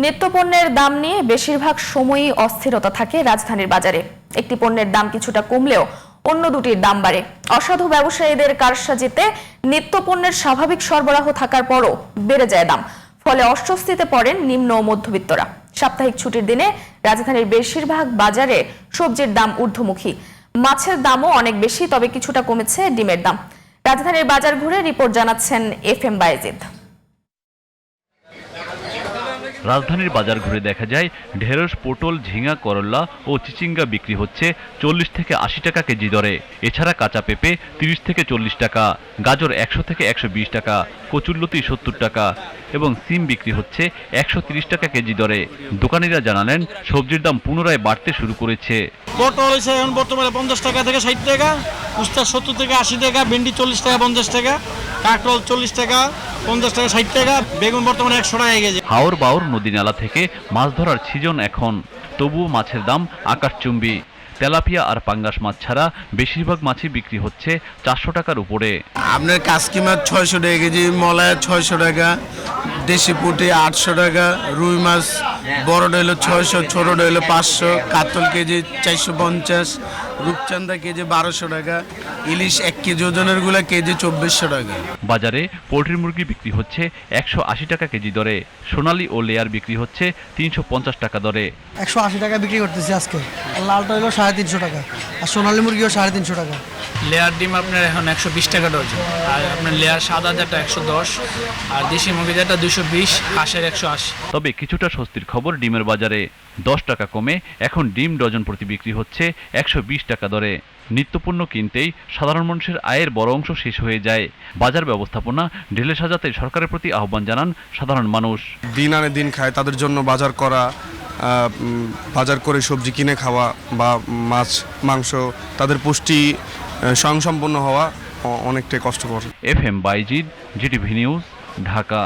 নিত্যপণ্যের দাম নিয়ে বেশিরভাগ সময়ই অস্থিরতা থাকে রাজধানীর বাজারে। একটি পণ্যের দাম কিছুটা কমলেও অন্য দুটির দাম বাড়ে। অসাধু ব্যবসায়ীদের কারসাজিতে নিত্যপণ্যের স্বাভাবিক সরবরাহ থাকার পরও বেড়ে যায় দাম, ফলে অস্বস্তিতে পড়েন নিম্ন ও মধ্যবিত্তরা। সাপ্তাহিক ছুটির দিনে রাজধানীর বেশিরভাগ বাজারে সবজির দাম ঊর্ধ্বমুখী। মাছের দামও অনেক বেশি, তবে কিছুটা কমেছে ডিমের দাম। রাজধানীর বাজার ঘুরে রিপোর্ট জানাচ্ছেন FM বায়েজিদ। রাজধানীর বাজার ঘুরে দেখা যায় ঢেঁড়স, পটল, ঝিঙা, করল্লা ও চিচিঙ্গা বিক্রি হচ্ছে 40 থেকে 80 টাকা কেজি দরে। এছাড়া কাঁচা পেঁপে 30 থেকে 40 টাকা, গাজর 100 থেকে 120 টাকা, কচুরলতি 70 টাকা এবং সিম বিক্রি হচ্ছে 130 টাকা কেজি দরে। দোকানিরা জানালেন সবজির দাম পুনরায় বাড়তে শুরু করেছে। পটল হয়েছে এখন বর্তমানে 50 টাকা থেকে 60 টাকা, উস্তা 70 থেকে 80 টাকা, ভেন্ডি 40 টাকা 50 টাকা, কাঁকরোল 40 টাকা 50 টাকা 60 টাকা, বেগুন বর্তমানে 100 টাকা কেজি। হাওর বাওর নদী নালা থেকে মাছ ধরার সিজন এখন, তবুও মাছের দাম আকাশচুম্বী। তেলাপিয়া আর পাঙ্গাস মাছ ছাড়া বেশিরভাগ মাছই বিক্রি হচ্ছে 400 টাকার উপরে। আপনার কাসকি মাছ 600 টাকা কেজি, মলায়া 600 টাকা, দেশি পুঁটি 800 টাকা, রুই মাছ বড়টা হলো 600, ছোটটা হলো 500, কাতল কেজি 450, রূপচান্দা কেজি 1200 টাকা, ইলিশ 1 কেজি ওজনের গুলা কেজি 2400 টাকা। বাজারে পোল্ট্রি মুরগি বিক্রি হচ্ছে 180 টাকা কেজি দরে, সোনালী ও লেয়ার বিক্রি হচ্ছে 350 টাকা দরে। 180 টাকা বিক্রি করতেছি আজকে। লালটা হলো 350 টাকা, আর সোনালী মুরগিও 350 টাকা। লেয়ার ডিম আপনার এখন 120 টাকা ডজন, আর আপনার লেয়ার সাদা যেটা 110, আর দেশি মুরগি যেটা 220, হাঁসের 180। তবে কিছুটা স্বস্তির খবর ডিমের বাজারে। 10 টাকা কমে এখন ডিম ডজন প্রতি বিক্রি হচ্ছে 120 টাকা দরে। নিত্যপণ্য কিনতেই সাধারণ মানুষের আয়ের বড় অংশ শেষ হয়ে যায়। বাজার ব্যবস্থাপনা ঢেলে সাজাতে সরকারের প্রতি আহ্বান জানান সাধারণ মানুষ। দিন আনে দিন খায়, তাদের জন্য বাজার করা, বাজার করে সবজি কিনে খাওয়া বা মাছ মাংস তাদের পুষ্টি স্বয়ংসম্পন্ন হওয়া অনেকটাই কষ্টকর। FM Bayazid, GTV news, Dhaka.